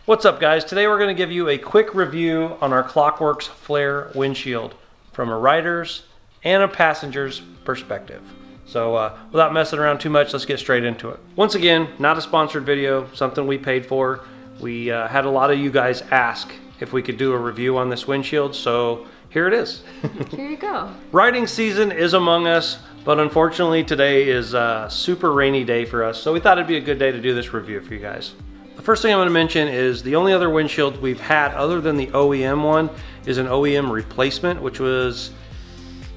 What's up, guys? Today we're going to give you a quick review on our Klock Werks Flare windshield from a rider's and a passenger's perspective. So without messing around too much, let's get straight into it. Once again, not a sponsored video, something we paid for. We had a lot of you guys ask if we could do a review on this windshield, so here it is. Here you go. Riding season is among us, but unfortunately today is a super rainy day for us, so we thought it'd be a good day to do this review for you guys. The first thing I'm going to mention is the only other windshield we've had other than the OEM one is an OEM replacement, which was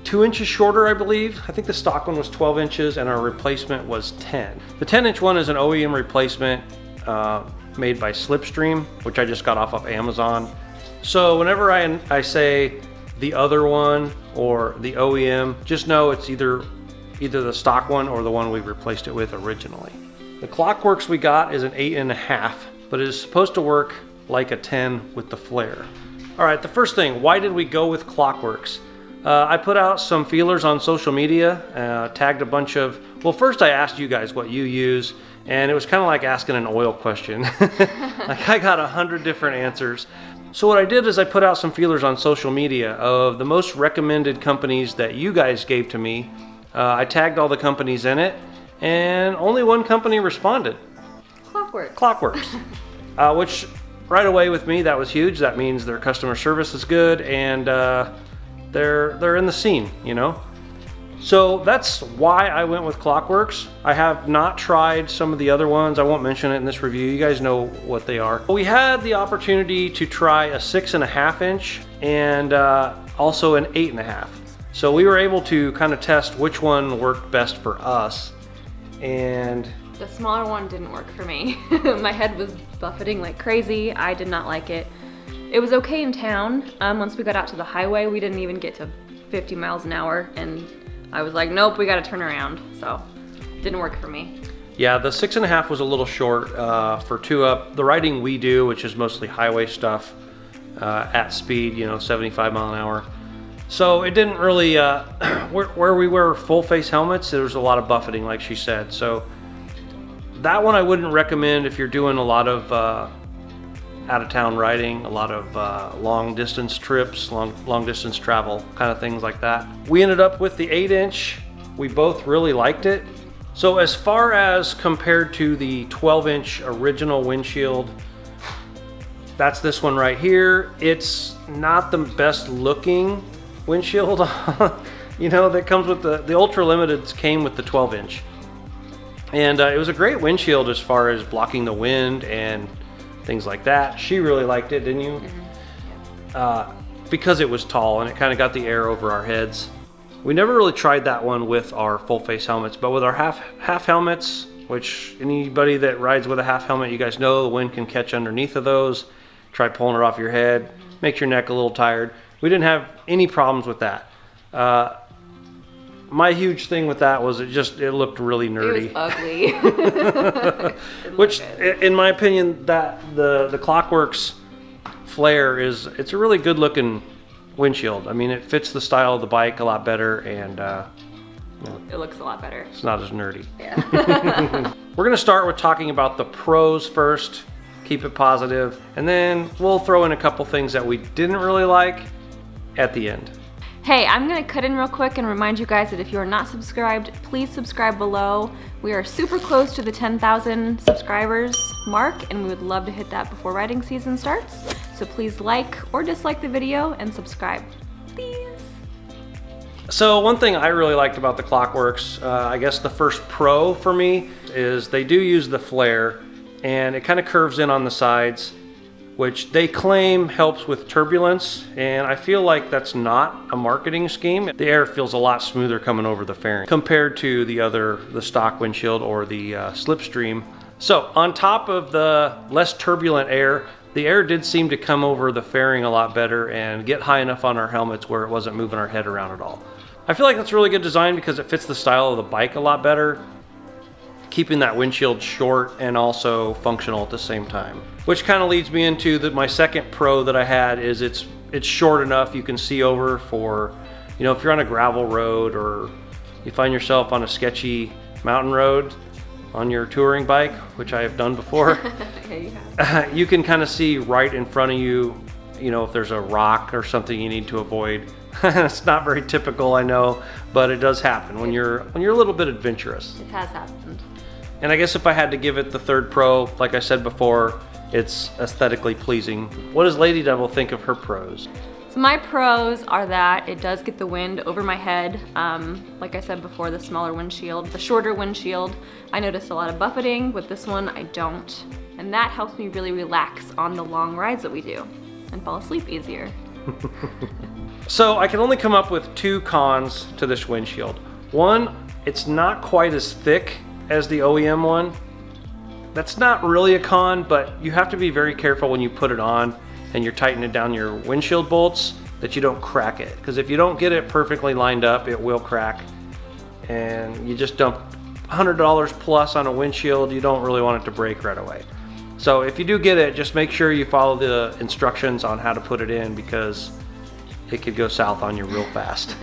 2 inches shorter, I believe. I think the stock one was 12 inches and our replacement was 10. The 10-inch one is an OEM replacement made by Slipstream, which I just got off of Amazon. So whenever I say the other one or the OEM, just know it's either the stock one or the one we replaced it with originally. The Klock Werks we got is an 8.5, but it is supposed to work like a 10 with the Flare. All right, the first thing, why did we go with Klock Werks? I put out some feelers on social media, tagged a bunch of, well, first I asked you guys what you use, and it was kind of like asking an oil question. Like I got 100 different answers. So what I did is I put out some feelers on social media of the most recommended companies that you guys gave to me. I tagged all the companies in it, and only one company responded. Klock Werks. Klock Werks. Which right away with me, that was huge. That means their customer service is good and they're in the scene, you know? So that's why I went with Klock Werks. I have not tried some of the other ones. I won't mention it in this review. You guys know what they are. We had the opportunity to try a 6.5 inch and also an 8.5. So we were able to kind of test which one worked best for us. And the smaller one didn't work for me. My head was buffeting like crazy. I did not like it. It was okay in town. Once we got out to the highway, we didn't even get to 50 miles an hour, and I was like, nope, we got to turn around. So it didn't work for me. Yeah, the 6.5 was a little short for 2-up. The riding we do, which is mostly highway stuff at speed, 75 mile an hour. So it didn't really, where we wear full face helmets, there was a lot of buffeting, like she said. So that one I wouldn't recommend if you're doing a lot of out of town riding, a lot of long distance trips, long distance travel, kind of things like that. We ended up with the 8-inch. We both really liked it. So as far as compared to the 12-inch original windshield, that's this one right here. It's not the best looking windshield, that comes with the Ultra Limiteds came with the 12-inch. And it was a great windshield as far as blocking the wind and things like that. She really liked it, didn't you? Mm-hmm. Because it was tall and it kind of got the air over our heads. We never really tried that one with our full face helmets, but with our half helmets, which anybody that rides with a half helmet, you guys know the wind can catch underneath of those. Try pulling it off your head, makes your neck a little tired. We didn't have any problems with that. My huge thing with that was it looked really nerdy. It was ugly. Which, in my opinion, that the Klock Werks Flare it's a really good looking windshield. I mean, it fits the style of the bike a lot better, and it looks a lot better. It's not as nerdy. Yeah. We're gonna start with talking about the pros first. Keep it positive, and then we'll throw in a couple things that we didn't really like at the end. Hey, I'm gonna cut in real quick and remind you guys that if you are not subscribed, please subscribe below. We are super close to the 10,000 subscribers mark, and we would love to hit that before riding season starts. So please like or dislike the video and subscribe, please. So one thing I really liked about the Klock Werks, I guess the first pro for me, is they do use the flare, and it kind of curves in on the sides, which they claim helps with turbulence, and I feel like that's not a marketing scheme. The air feels a lot smoother coming over the fairing compared to the stock windshield or the Slipstream. So on top of the less turbulent air, the air did seem to come over the fairing a lot better and get high enough on our helmets where it wasn't moving our head around at all. I feel like that's really good design because it fits the style of the bike a lot better, keeping that windshield short and also functional at the same time. Which kind of leads me into my second pro that I had is it's short enough you can see over for, if you're on a gravel road or you find yourself on a sketchy mountain road, on your touring bike, which I have done before, Yeah, you have. you can kind of see right in front of you, you know, if there's a rock or something you need to avoid. It's not very typical, I know, but it does happen when you're a little bit adventurous. It has happened. And I guess if I had to give it the third pro, like I said before, it's aesthetically pleasing. What does Lady Devil think of her pros? So my pros are that it does get the wind over my head. Like I said before, the smaller windshield, the shorter windshield, I noticed a lot of buffeting. With this one, I don't. And that helps me really relax on the long rides that we do and fall asleep easier. So I can only come up with 2 cons to this windshield. One, it's not quite as thick as the OEM one. That's not really a con, but you have to be very careful when you put it on and you're tightening down your windshield bolts that you don't crack it. Because if you don't get it perfectly lined up, it will crack. And you just dump $100 plus on a windshield, you don't really want it to break right away. So if you do get it, just make sure you follow the instructions on how to put it in, because it could go south on you real fast.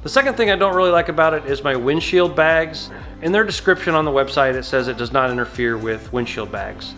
The second thing I don't really like about it is my windshield bags. In their description on the website, it says it does not interfere with windshield bags.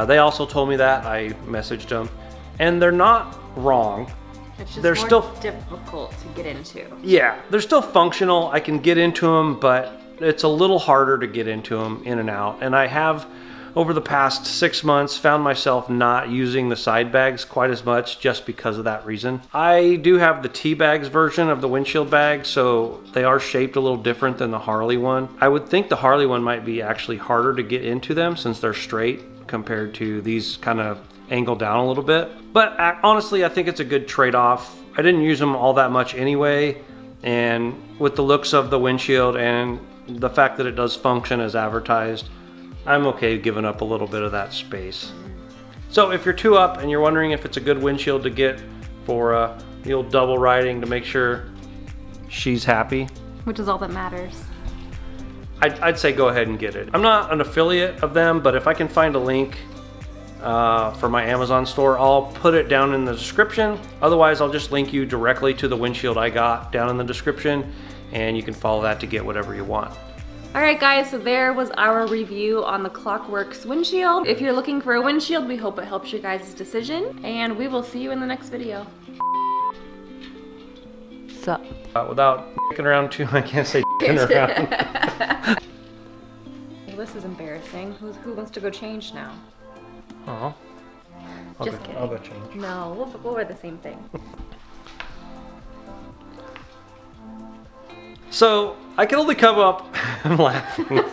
They also told me that. I messaged them, and they're not wrong. It's just They're more still difficult to get into. Yeah, they're still functional. I can get into them, but it's a little harder to get into them in and out. And I have, over the past 6 months, found myself not using the side bags quite as much just because of that reason. I do have the T-bags version of the windshield bag, so they are shaped a little different than the Harley one. I would think the Harley one might be actually harder to get into them since they're straight compared to these kind of angle down a little bit. But honestly, I think it's a good trade-off. I didn't use them all that much anyway, and with the looks of the windshield and the fact that it does function as advertised, I'm okay giving up a little bit of that space. So if you're 2 up and you're wondering if it's a good windshield to get for the old double riding to make sure she's happy, Which is all that matters. I'd say go ahead and get it. I'm not an affiliate of them, but if I can find a link for my Amazon store, I'll put it down in the description. Otherwise, I'll just link you directly to the windshield I got down in the description, and you can follow that to get whatever you want. Alright guys, so there was our review on the Klock Werks windshield. If you're looking for a windshield, we hope it helps your guys' decision, and we will see you in the next video. Sup? Without dicking around too, I can't say dicking around. Well, this is embarrassing. Who wants to go change now? Oh, Just kidding. I'll go change. No, we'll wear the same thing. So I can only come up. I'm laughing.